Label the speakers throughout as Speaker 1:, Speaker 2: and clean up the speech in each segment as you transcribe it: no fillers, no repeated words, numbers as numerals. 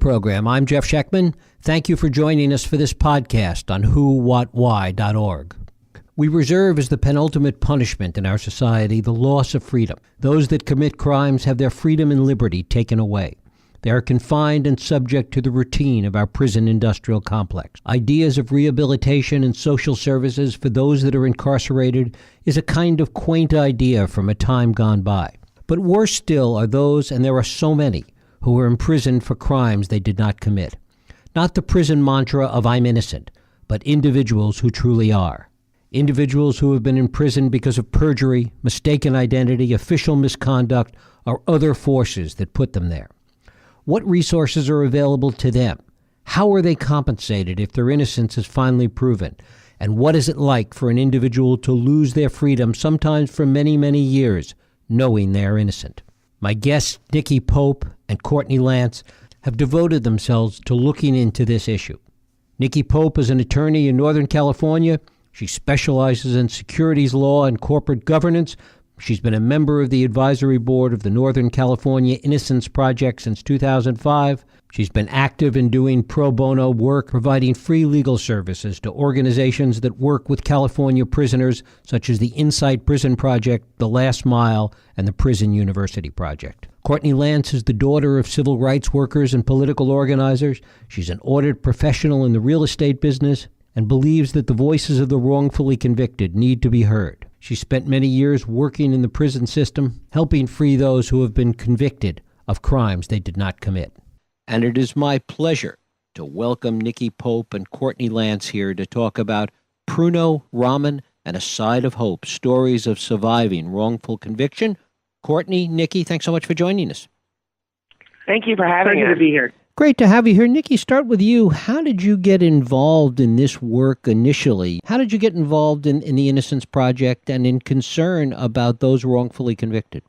Speaker 1: program. I'm Jeff Schechtman. Thank you for joining us for this podcast on WhoWhatWhy.org. We reserve as the penultimate punishment in our society the loss of freedom. Those that commit crimes have their freedom and liberty taken away. They are confined and subject to the routine of our prison industrial complex. Ideas of rehabilitation and social services for those that are incarcerated is a kind of quaint idea from a time gone by. But worse still are those, and there are so many, who are imprisoned for crimes they did not commit. Not the prison mantra of I'm innocent, but individuals who truly are. Individuals who have been imprisoned because of perjury, mistaken identity, official misconduct, or other forces that put them there. What resources are available to them? How are they compensated if their innocence is finally proven? And what is it like for an individual to lose their freedom, sometimes for many, many years, knowing they are innocent? My guests, Nikki Pope and Courtney Lance, have devoted themselves to looking into this issue. Nikki Pope is an attorney in Northern California. She specializes in securities law and corporate governance. She's been a member of the advisory board of the Northern California Innocence Project since 2005. She's been active in doing pro bono work, providing free legal services to organizations that work with California prisoners, such as the Insight Prison Project, The Last Mile, and the Prison University Project. Courtney Lance is the daughter of civil rights workers and political organizers. She's an audit professional in the real estate business and believes that the voices of the wrongfully convicted need to be heard. She spent many years working in the prison system, helping free those who have been convicted of crimes they did not commit. And it is my pleasure to welcome Nikki Pope and Courtney Lance here to talk about Pruno, Ramen, and A Side of Hope, stories of surviving wrongful conviction. Courtney, Nikki, thanks so much for joining us.
Speaker 2: Thank you for having us.
Speaker 3: To be here.
Speaker 1: Great to have you here. Nikki, start with you. How did you get involved in this work initially? How did you get involved in the Innocence Project and in concern about those wrongfully convicted?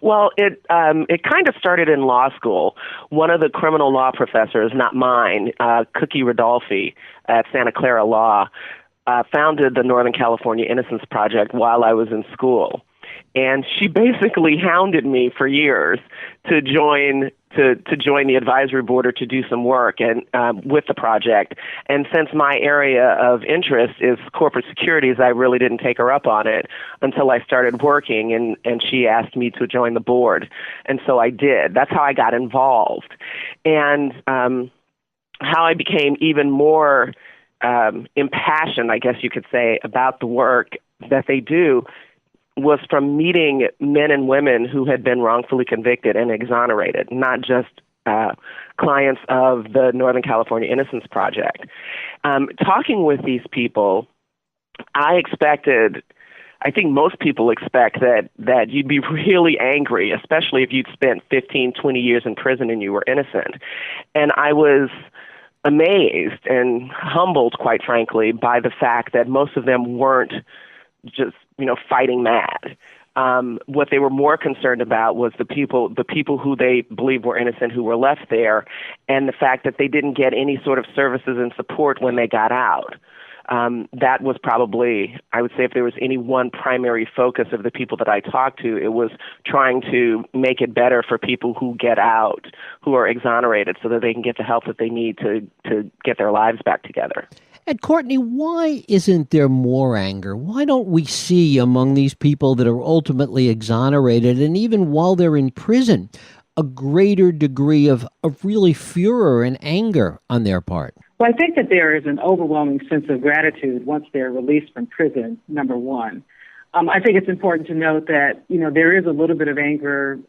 Speaker 2: Well, it kind of started in law school. One of the criminal law professors, not mine, Cookie Rodolfi at Santa Clara Law, founded the Northern California Innocence Project while I was in school. And she basically hounded me for years to join the advisory board or to do some work and with the project. And since my area of interest is corporate securities, I really didn't take her up on it until I started working, and she asked me to join the board. And so I did. That's how I got involved. And how I became even more impassioned, I guess you could say, about the work that they do was from meeting men and women who had been wrongfully convicted and exonerated, not just clients of the Northern California Innocence Project. Talking with these people, I think most people expect that you'd be really angry, especially if you'd spent 15, 20 years in prison and you were innocent. And I was amazed and humbled, quite frankly, by the fact that most of them weren't just fighting mad. What they were more concerned about was the people who they believed were innocent who were left there, and the fact that they didn't get any sort of services and support when they got out. That was probably, I would say, if there was any one primary focus of the people that I talked to, it was trying to make it better for people who get out, who are exonerated, so that they can get the help that they need to get their lives back together.
Speaker 1: And Courtney, why isn't there more anger? Why don't we see among these people that are ultimately exonerated, and even while they're in prison, a greater degree of really furor and anger on their part?
Speaker 3: Well, I think that there is an overwhelming sense of gratitude once they're released from prison, number one. I think it's important to note that, there is a little bit of anger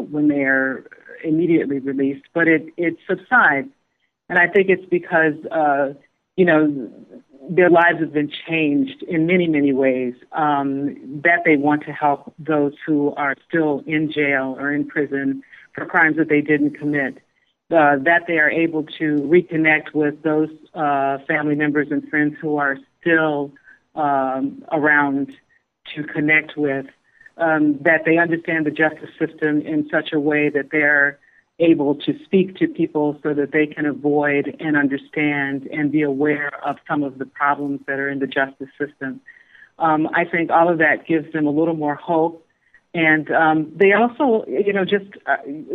Speaker 3: when they're immediately released, but it subsides. And I think it's because their lives have been changed in many, many ways, that they want to help those who are still in jail or in prison for crimes that they didn't commit, that they are able to reconnect with those family members and friends who are still around to connect with, that they understand the justice system in such a way that they're able to speak to people so that they can avoid and understand and be aware of some of the problems that are in the justice system. I think all of that gives them a little more hope And they also, just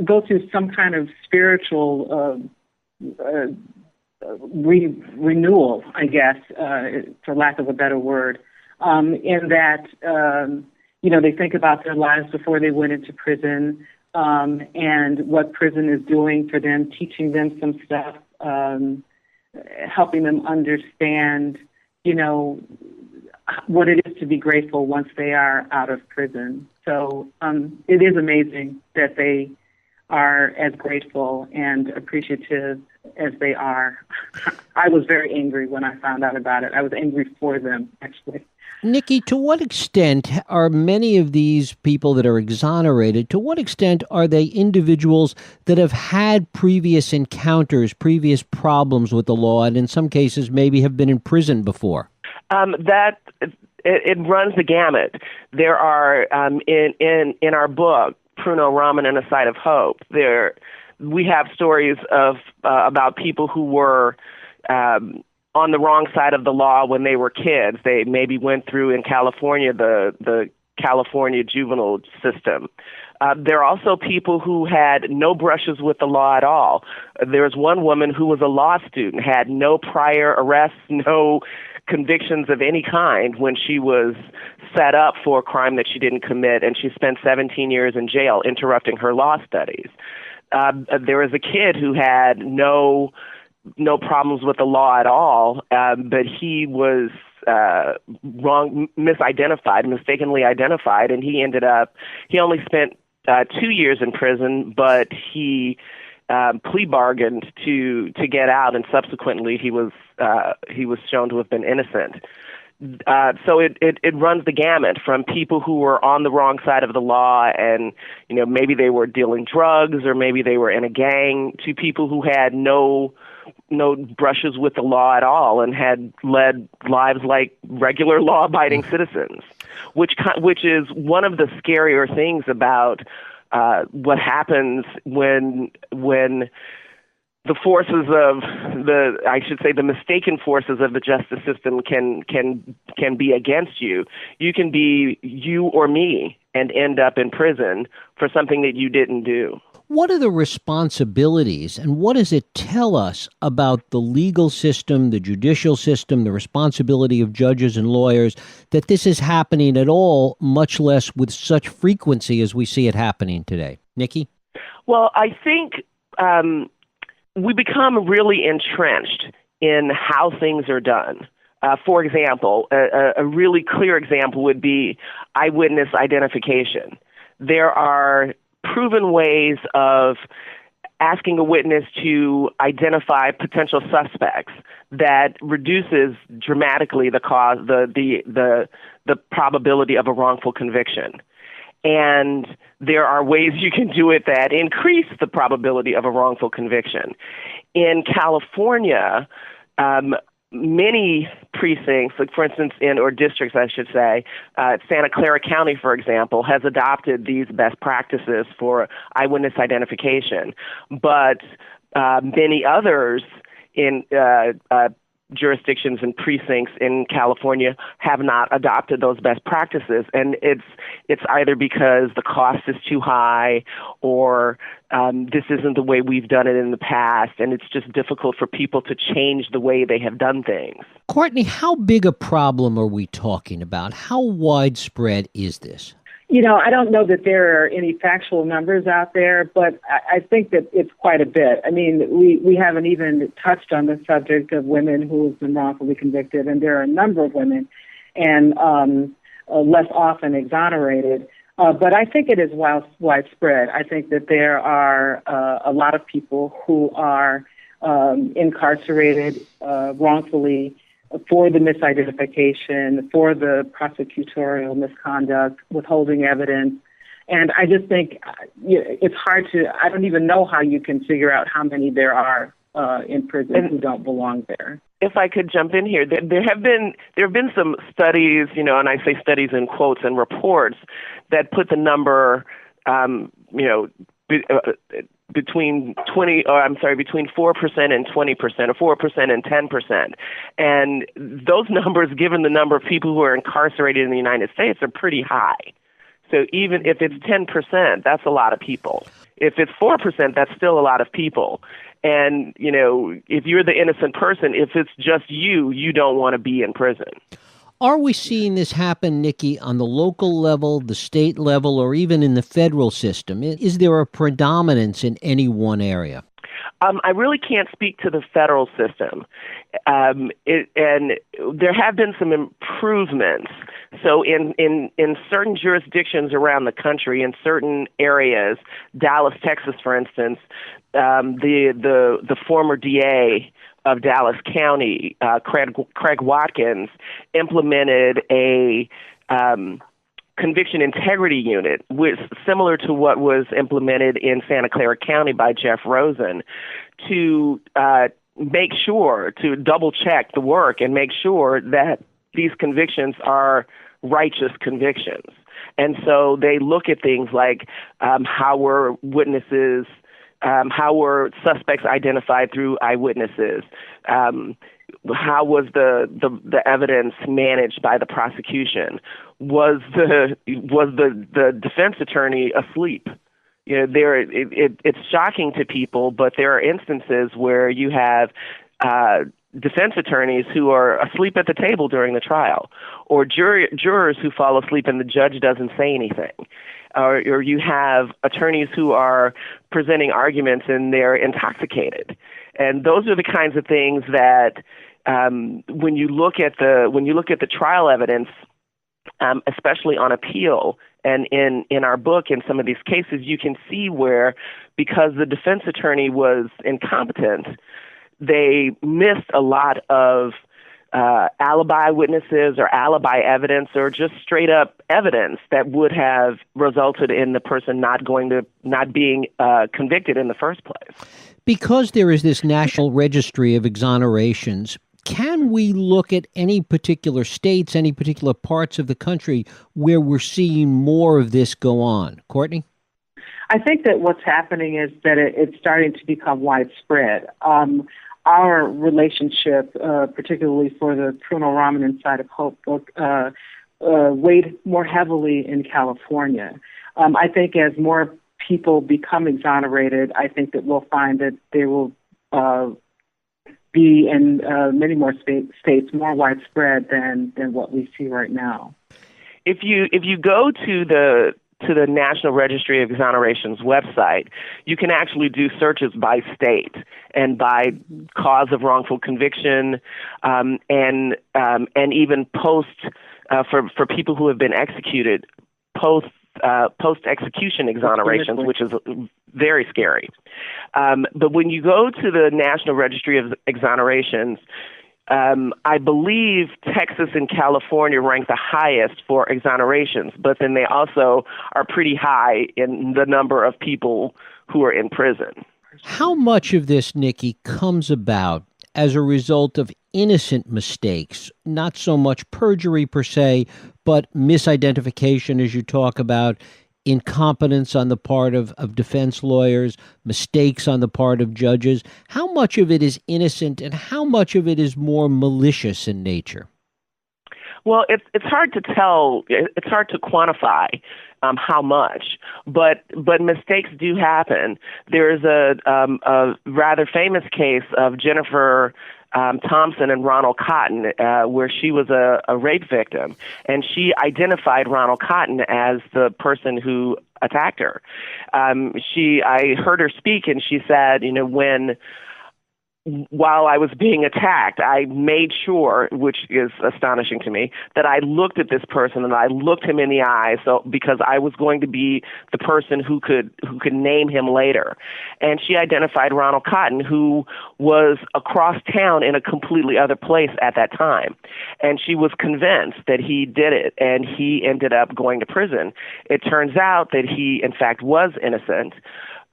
Speaker 3: go through some kind of spiritual renewal, I guess, for lack of a better word, in that, they think about their lives before they went into prison, and what prison is doing for them, teaching them some stuff, helping them understand, what it is to be grateful once they are out of prison. So it is amazing that they are as grateful and appreciative as they are. I was very angry when I found out about it. I was angry for them, actually.
Speaker 1: Nikki, to what extent are many of these people that are exonerated, to what extent are they individuals that have had previous encounters, previous problems with the law, and in some cases maybe have been in prison before?
Speaker 2: It runs the gamut. There are, in our book, Pruno, Ramen, and A Side of Hope, we have stories of about people who were on the wrong side of the law when they were kids. They maybe went through, in California, the California juvenile system. There are also people who had no brushes with the law at all. There was one woman who was a law student, had no prior arrests, no convictions of any kind when she was set up for a crime that she didn't commit, and she spent 17 years in jail interrupting her law studies. There was a kid who had no problems with the law at all, but he was mistakenly identified, and he only spent 2 years in prison, but he plea bargained to get out, and subsequently he was shown to have been innocent. So it runs the gamut from people who were on the wrong side of the law and, maybe they were dealing drugs or maybe they were in a gang, to people who had no brushes with the law at all and had led lives like regular law-abiding citizens, which is one of the scarier things about what happens when the forces of the mistaken forces of the justice system can be against you. You can be you or me and end up in prison for something that you didn't do.
Speaker 1: What are the responsibilities and what does it tell us about the legal system, the judicial system, the responsibility of judges and lawyers that this is happening at all, much less with such frequency as we see it happening today? Nikki?
Speaker 2: Well, I think we become really entrenched in how things are done. For example, a really clear example would be eyewitness identification. There are proven ways of asking a witness to identify potential suspects that reduces dramatically the probability of a wrongful conviction. And there are ways you can do it that increase the probability of a wrongful conviction. In California, many precincts, like for instance, or districts, I should say, Santa Clara County, for example, has adopted these best practices for eyewitness identification. But many others in jurisdictions and precincts in California have not adopted those best practices, and it's either because the cost is too high or this isn't the way we've done it in the past, and it's just difficult for people to change the way they have done things.
Speaker 1: Courtney, how big a problem are we talking about? How widespread is this?
Speaker 3: I don't know that there are any factual numbers out there, but I think that it's quite a bit. I mean, we haven't even touched on the subject of women who have been wrongfully convicted, and there are a number of women, and less often exonerated. But I think it is widespread. I think that there are a lot of people who are incarcerated wrongfully for the misidentification, for the prosecutorial misconduct, withholding evidence. And I just think it's hard I don't even know how you can figure out how many there are in prison who don't belong there.
Speaker 2: If I could jump in here, there have been some studies, and I say studies in quotes and reports that put the number, between 4% and 20%, or 4% and 10%. And those numbers, given the number of people who are incarcerated in the United States, are pretty high. So even if it's 10%, that's a lot of people. If it's 4%, that's still a lot of people. And, if you're the innocent person, if it's just you don't want to be in prison.
Speaker 1: Are we seeing this happen, Nikki, on the local level, the state level, or even in the federal system? Is there a predominance in any one area?
Speaker 2: I really can't speak to the federal system. And there have been some improvements. So in certain jurisdictions around the country, in certain areas, Dallas, Texas, for instance, the former DA of Dallas County, Craig Watkins, implemented a conviction integrity unit, which similar to what was implemented in Santa Clara County by Jeff Rosen, to make sure to double check the work and make sure that these convictions are righteous convictions. And so they look at things like how were witnesses, how were suspects identified through eyewitnesses, how was the evidence managed by the prosecution? Was the defense attorney asleep? It's shocking to people, but there are instances where you have defense attorneys who are asleep at the table during the trial, or jurors who fall asleep and the judge doesn't say anything. Or you have attorneys who are presenting arguments and they're intoxicated. And those are the kinds of things that when you look at the trial evidence, especially on appeal, and in our book, in some of these cases, you can see where, because the defense attorney was incompetent, they missed a lot of alibi witnesses or alibi evidence, or just straight up evidence that would have resulted in the person not being convicted in the first place.
Speaker 1: Because there is this national registry of exonerations, can we look at any particular states, any particular parts of the country where we're seeing more of this go on? Courtney?
Speaker 3: I think that what's happening is that it's starting to become widespread. Our relationship, particularly for the criminal Raman Inside of Hope book, weighed more heavily in California. I think as more people become exonerated, I think that we'll find that they will be in many more states more widespread than what we see right now.
Speaker 2: If you go to the National Registry of Exonerations website, you can actually do searches by state and by cause of wrongful conviction, and even post for people who have been executed, post execution exonerations, which is very scary. But when you go to the National Registry of Exonerations, I believe Texas and California rank the highest for exonerations, but then they also are pretty high in the number of people who are in prison.
Speaker 1: How much of this, Nikki, comes about as a result of innocent mistakes, not so much perjury per se, but misidentification, as you talk about, incompetence on the part of defense lawyers, mistakes on the part of judges? How much of it is innocent and how much of it is more malicious in nature?
Speaker 2: Well, it's hard to tell. It's hard to quantify how much, but mistakes do happen. There is a rather famous case of Jennifer Thompson and Ronald Cotton, where she was a rape victim, and she identified Ronald Cotton as the person who attacked her. I heard her speak, and she said, while I was being attacked, I made sure, which is astonishing to me, that I looked at this person and I looked him in the eye, so because I was going to be the person who could name him later. And she identified Ronald Cotton, who was across town in a completely other place at that time. And she was convinced that he did it, and he ended up going to prison. It turns out that he, in fact, was innocent.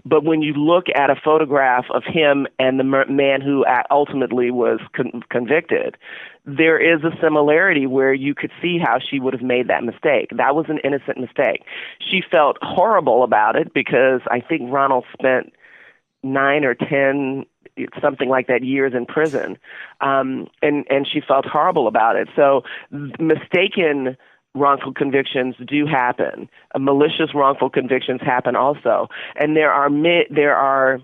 Speaker 2: But when you look at a photograph of him and the man who ultimately was convicted, there is a similarity where you could see how she would have made that mistake. That was an innocent mistake. She felt horrible about it because I think Ronald spent 9 or 10, something like that, years in prison. And she felt horrible about it. So mistaken wrongful convictions do happen. Malicious wrongful convictions happen also. And there are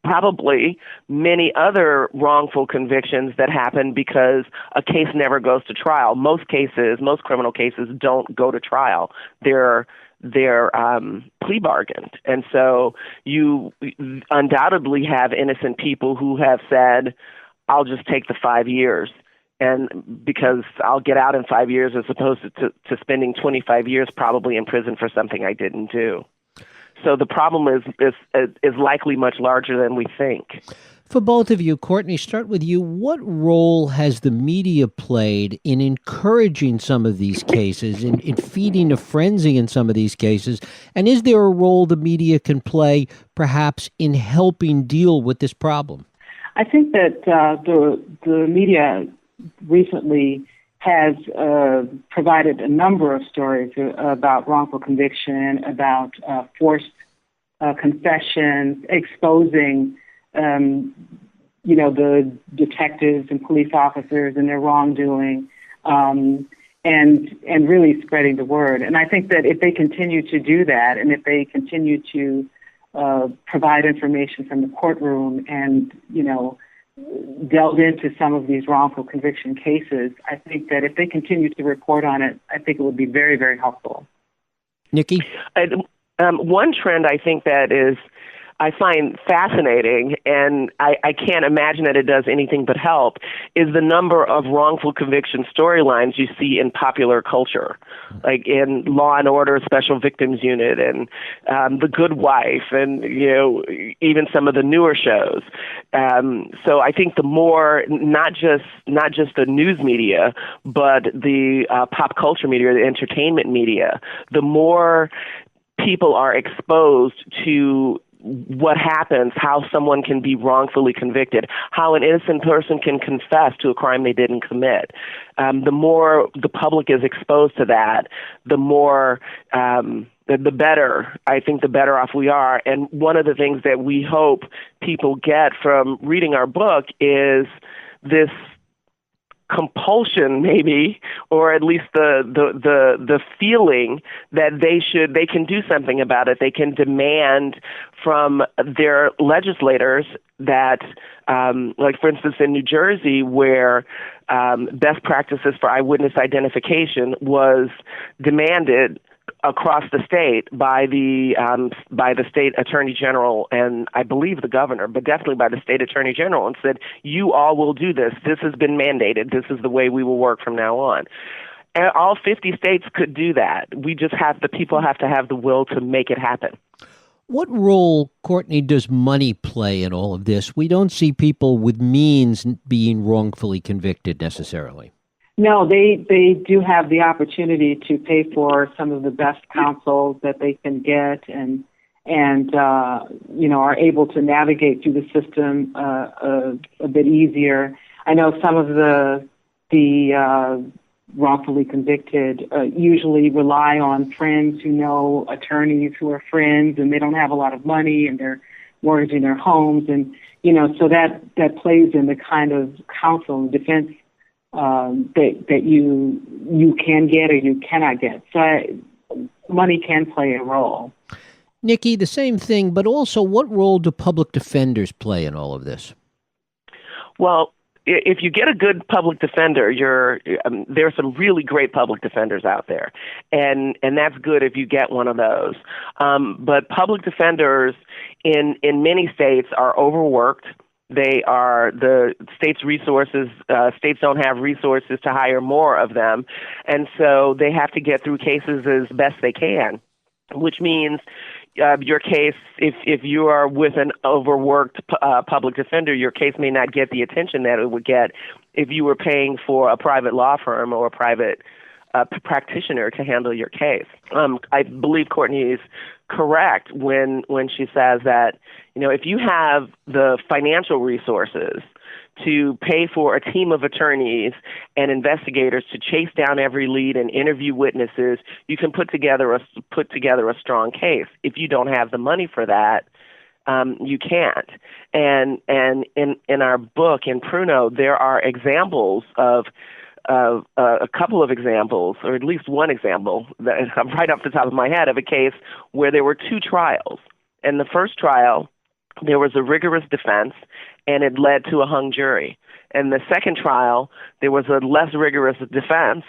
Speaker 2: probably many other wrongful convictions that happen because a case never goes to trial. Most criminal cases don't go to trial. They're plea bargained. And so you undoubtedly have innocent people who have said, I'll just take the 5 years, and because I'll get out in 5 years as opposed to spending 25 years probably in prison for something I didn't do. So the problem is likely much larger than we think.
Speaker 1: For both of you, Courtney, start with you. What role has the media played in encouraging some of these cases, in feeding a frenzy in some of these cases? And is there a role the media can play, perhaps, in helping deal with this problem?
Speaker 3: I think that the media recently has provided a number of stories about wrongful conviction, about forced confessions, exposing the detectives and police officers and their wrongdoing, and really spreading the word. And I think that if they continue to do that, and if they continue to provide information from the courtroom and, delve into some of these wrongful conviction cases, I think that if they continue to report on it, I think it would be very, very helpful.
Speaker 1: Nikki?
Speaker 2: One trend I think that I find fascinating, and I can't imagine that it does anything but help, is the number of wrongful conviction storylines you see in popular culture, like in Law and Order Special Victims Unit and The Good Wife, and even some of the newer shows. So I think the more not just the news media, but the pop culture media, the entertainment media, the more people are exposed to what happens, how someone can be wrongfully convicted, how an innocent person can confess to a crime they didn't commit. The more the public is exposed to that, the more, the better. I think the better off we are. And one of the things that we hope people get from reading our book is this compulsion, maybe, or at least the feeling that they can do something about it. They can demand from their legislators that, like for instance, in New Jersey, where best practices for eyewitness identification was demanded across the state by the state attorney general and I believe the governor, but definitely by the state attorney general, and said, you all will do this. This has been mandated. This is the way we will work from now on. And all 50 states could do that. We just the people have to have the will to make it happen.
Speaker 1: What role, Courtney, does money play in all of this? We don't see people with means being wrongfully convicted necessarily.
Speaker 3: No, they do have the opportunity to pay for some of the best counsel that they can get, and are able to navigate through the system a bit easier. I know some of the wrongfully convicted usually rely on friends who know attorneys who are friends, and they don't have a lot of money, and they're mortgaging their homes, and so that plays in the kind of counsel and defense that you can get or you cannot get. So money can play a role.
Speaker 1: Nikki, the same thing, but also what role do public defenders play in all of this?
Speaker 2: Well, if you get a good public defender, there are some really great public defenders out there, and that's good if you get one of those. But public defenders in many states are overworked. They are the state's resources. States don't have resources to hire more of them. And so they have to get through cases as best they can, which means your case, if you are with an overworked public defender, your case may not get the attention that it would get if you were paying for a private law firm or a private practitioner to handle your case. I believe Courtney is correct when she says that, if you have the financial resources to pay for a team of attorneys and investigators to chase down every lead and interview witnesses, you can put together a strong case. If you don't have the money for that, you can't. And in our book in Pruno, there are examples of a couple of examples, or at least one example, that right off the top of my head, of a case where there were two trials. In the first trial, there was a rigorous defense, and it led to a hung jury. In the second trial, there was a less rigorous defense,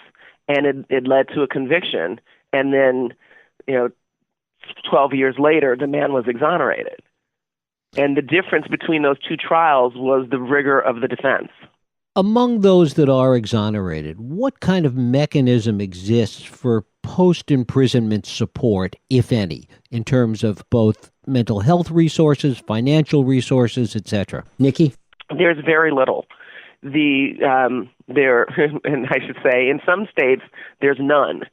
Speaker 2: and it led to a conviction. And then, 12 years later, the man was exonerated. And the difference between those two trials was the rigor of the defense.
Speaker 1: Among those that are exonerated, what kind of mechanism exists for post-imprisonment support, if any, in terms of both mental health resources, financial resources, etc.? Nikki?
Speaker 2: There's very little. And I should say, in some states, there's none.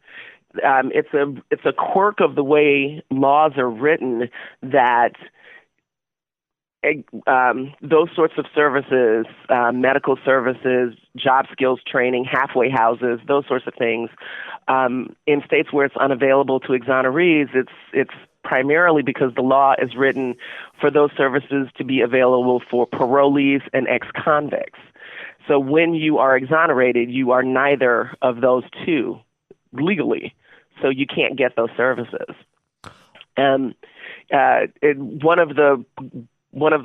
Speaker 2: It's a quirk of the way laws are written that those sorts of services, medical services, job skills training, halfway houses, those sorts of things, in states where it's unavailable to exonerees, it's primarily because the law is written for those services to be available for parolees and ex-convicts. So when you are exonerated, you are neither of those two legally, so you can't get those services. And one of the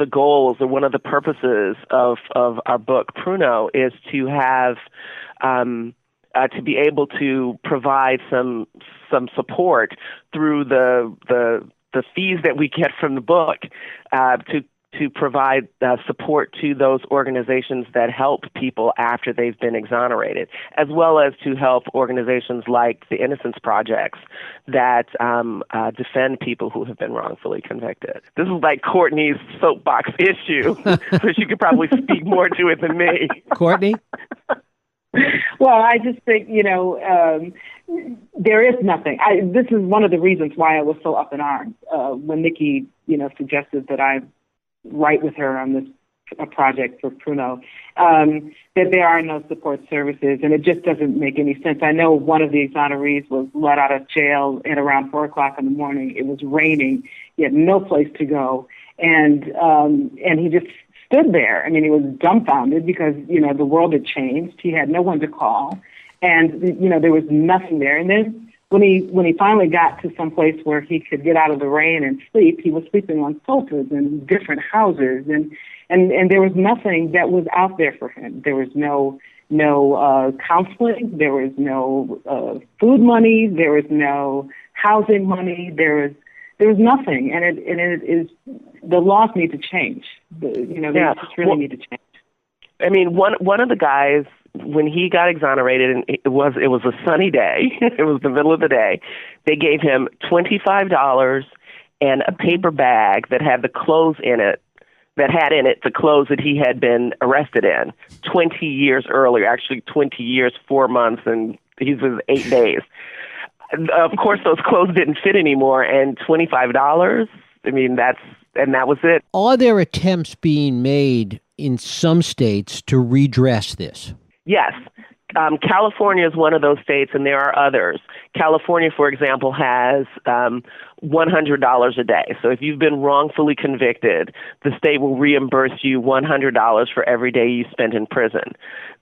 Speaker 2: goals, or one of the purposes of our book Pruno, is to have to be able to provide some support through the fees that we get from the book to provide support to those organizations that help people after they've been exonerated, as well as to help organizations like the Innocence Projects that defend people who have been wrongfully convicted. This is like Courtney's soapbox issue, so she could probably speak more to it than me.
Speaker 1: Courtney?
Speaker 3: Well, I just think, there is nothing. This is one of the reasons why I was so up in arms when Nikki, suggested that I write with her on this project for Pruno, that there are no support services, and it just doesn't make any sense. I know one of the exonerees was let out of jail at around 4 o'clock in the morning. It was raining. He had no place to go, and he just stood there. I mean, he was dumbfounded because, the world had changed. He had no one to call, and, there was nothing there. And then when he finally got to some place where he could get out of the rain and sleep, he was sleeping on sofas in different houses, and there was nothing that was out there for him. There was no counseling. There was no food money. There was no housing money. There was nothing, and it is the laws need to change. They just really need to change.
Speaker 2: I mean, one of the guys, when he got exonerated, and it was a sunny day, it was the middle of the day, they gave him $25 and a paper bag that had the clothes in it, that had in it the clothes that he had been arrested in 20 years earlier, actually 20 years, 4 months, and he was 8 days. Of course, those clothes didn't fit anymore, and $25, I mean, that was it.
Speaker 1: Are there attempts being made in some states to redress this?
Speaker 2: Yes. California is one of those states, and there are others. California, for example, has $100 a day. So if you've been wrongfully convicted, the state will reimburse you $100 for every day you spend in prison.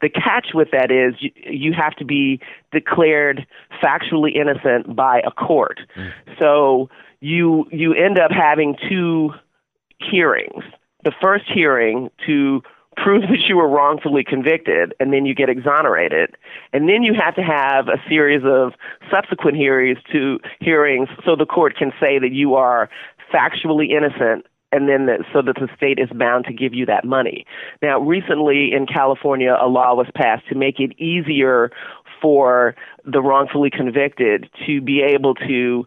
Speaker 2: The catch with that is you have to be declared factually innocent by a court. So you end up having 2 hearings. The first hearing to prove that you were wrongfully convicted, and then you get exonerated. And then you have to have a series of subsequent hearings so the court can say that you are factually innocent, and then so that the state is bound to give you that money. Now, recently in California, a law was passed to make it easier for the wrongfully convicted to be able to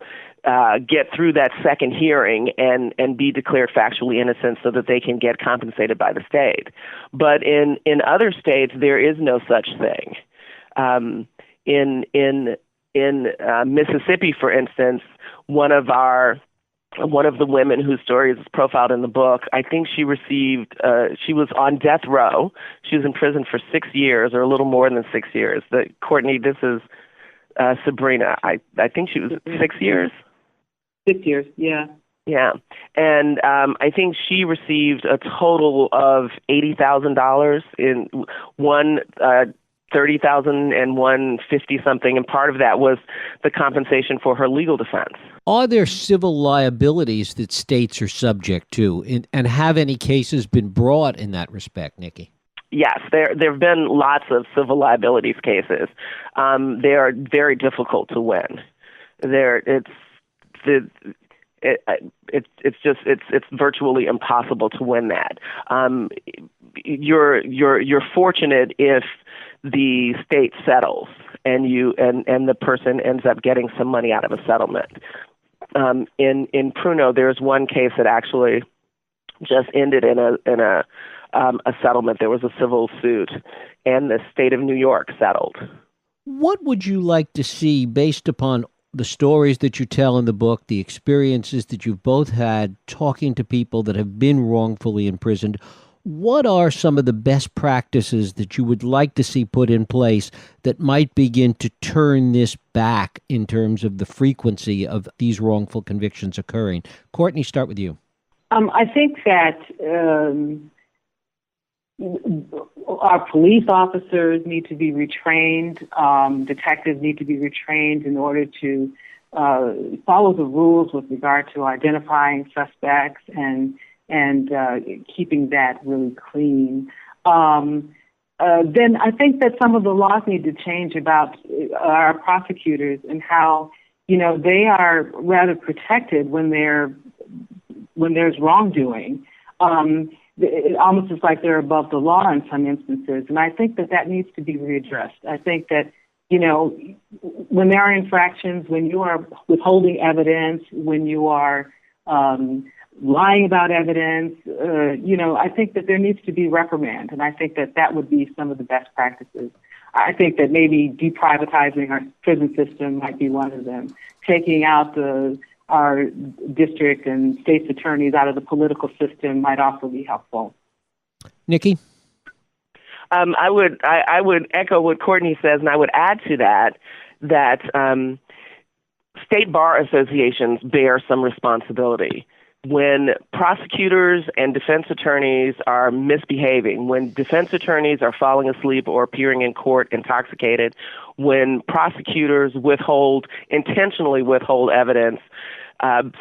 Speaker 2: get through that second hearing and be declared factually innocent so that they can get compensated by the state. But in other states, there is no such thing. In Mississippi, for instance, one of the women whose story is profiled in the book, I think she was on death row. She was in prison for 6 years, or a little more than 6 years. Courtney, this is Sabrina. I think she was 6 years.
Speaker 3: 6 years, yeah.
Speaker 2: Yeah, and I think she received a total of $80,000 in one $30,000 and one 50-something, and part of that was the compensation for her legal defense.
Speaker 1: Are there civil liabilities that states are subject to, and have any cases been brought in that respect, Nikki?
Speaker 2: Yes, there have been lots of civil liabilities cases. They are very difficult to win. It's virtually impossible to win that. You're fortunate if the state settles and the person ends up getting some money out of a settlement. In Pruno, there's one case that actually just ended in a settlement. There was a civil suit, and the state of New York settled.
Speaker 1: What would you like to see, based upon the stories that you tell in the book, the experiences that you've both had talking to people that have been wrongfully imprisoned? What are some of the best practices that you would like to see put in place that might begin to turn this back in terms of the frequency of these wrongful convictions occurring? Courtney, start with you.
Speaker 3: I think that our police officers need to be retrained. Detectives need to be retrained in order to follow the rules with regard to identifying suspects and keeping that really clean. Then I think that some of the laws need to change about our prosecutors and how, they are rather protected when there's wrongdoing. It almost is like they're above the law in some instances, and I think that needs to be readdressed. I think that, when there are infractions, when you are withholding evidence, when you are lying about evidence, I think that there needs to be reprimand, and I think that would be some of the best practices. I think that maybe deprivatizing our prison system might be one of them. Taking out our district and state's attorneys out of the political system might also be helpful.
Speaker 1: Nikki?
Speaker 2: I would echo what Courtney says, and I would add to that state bar associations bear some responsibility. When prosecutors and defense attorneys are misbehaving, when defense attorneys are falling asleep or appearing in court intoxicated, when prosecutors intentionally withhold evidence,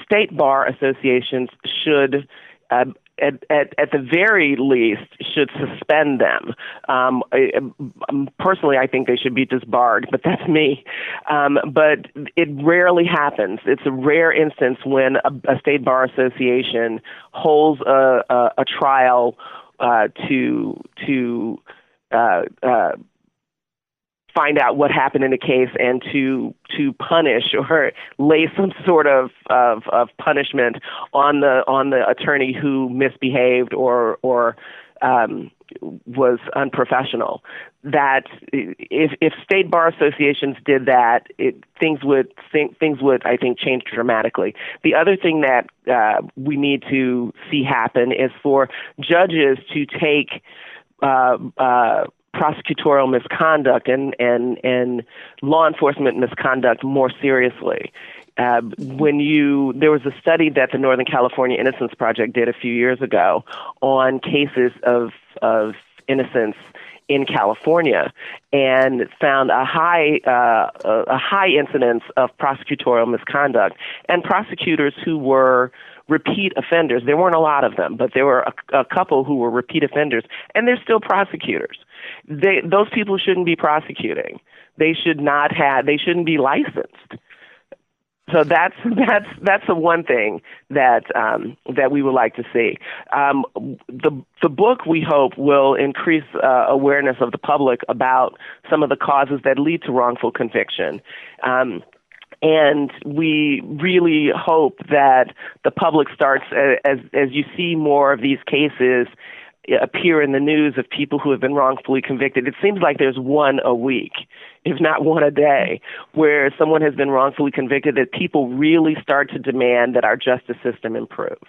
Speaker 2: state bar associations should, at the very least, should suspend them. Personally, I think they should be disbarred, but that's me. But it rarely happens. It's a rare instance when a state bar association holds a trial to find out what happened in a case and to punish or lay some sort of punishment on the attorney who misbehaved or was unprofessional. That if state bar associations did that, things would I think change dramatically. The other thing that we need to see happen is for judges to take prosecutorial misconduct and law enforcement misconduct more seriously. There was a study that the Northern California Innocence Project did a few years ago on cases of innocence in California, and found a high incidence of prosecutorial misconduct and prosecutors who were repeat offenders. There weren't a lot of them, but there were a couple who were repeat offenders, and they're still prosecutors. Those people shouldn't be prosecuting. They shouldn't be licensed. So that's the one thing that we would like to see. The book, we hope, will increase awareness of the public about some of the causes that lead to wrongful conviction. And we really hope that the public starts, as you see more of these cases appear in the news of people who have been wrongfully convicted. It seems like there's one a week, if not one a day, where someone has been wrongfully convicted, that people really start to demand that our justice system improve.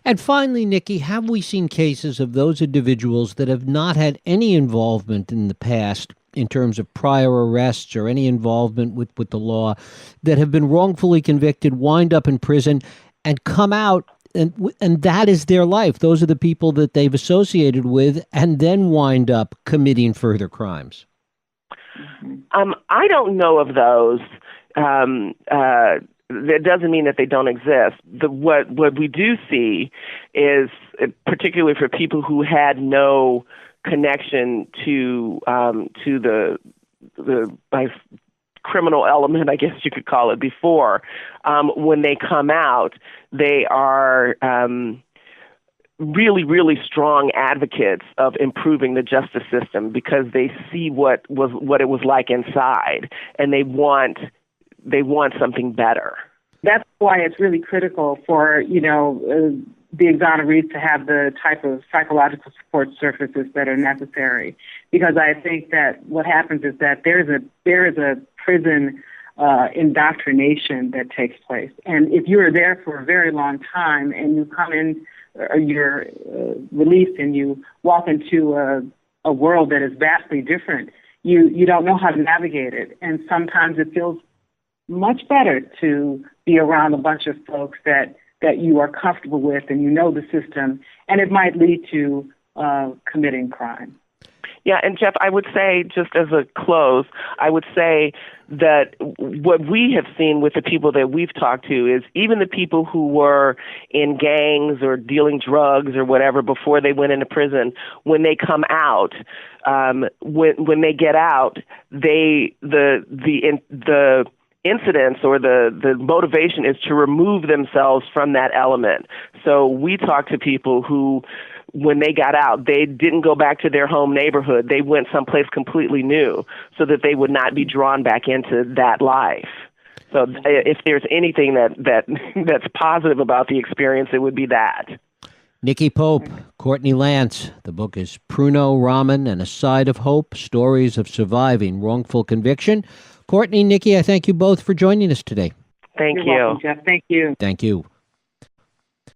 Speaker 1: And finally, Nikki, have we seen cases of those individuals that have not had any involvement in the past in terms of prior arrests or any involvement with the law, that have been wrongfully convicted, wind up in prison, and come out, and that is their life? Those are the people that they've associated with, and then wind up committing further crimes.
Speaker 2: I don't know of those. That doesn't mean that they don't exist. What we do see is, particularly for people who had no connection to the criminal element, I guess you could call it, before, when they come out, they are really, really strong advocates of improving the justice system because they see what it was like inside, and they want something better. That's
Speaker 3: why it's really critical for, the exonerated to have the type of psychological support services that are necessary. Because I think that what happens is that there is a prison indoctrination that takes place. And if you're there for a very long time and you come in, or you're released and you walk into a world that is vastly different, you don't know how to navigate it. And sometimes it feels much better to be around a bunch of folks that you are comfortable with and you know the system, and it might lead to committing crime.
Speaker 2: Yeah, and Jeff, I would say, just as a close, I would say that what we have seen with the people that we've talked to is even the people who were in gangs or dealing drugs or whatever before they went into prison, when they come out, when they get out, the incidents or the motivation is to remove themselves from that element. So we talk to people who, when they got out, they didn't go back to their home neighborhood. They went someplace completely new so that they would not be drawn back into that life. So if there's anything that's positive about the experience, it would be that.
Speaker 1: Nikki Pope, Courtney Lance. The book is Pruno Raman and a Side of Hope, Stories of Surviving Wrongful Conviction. Courtney, Nikki, I thank you both for joining us today.
Speaker 2: Thank
Speaker 3: You're
Speaker 2: you.
Speaker 3: welcome, Jeff. Thank you.
Speaker 1: Thank you.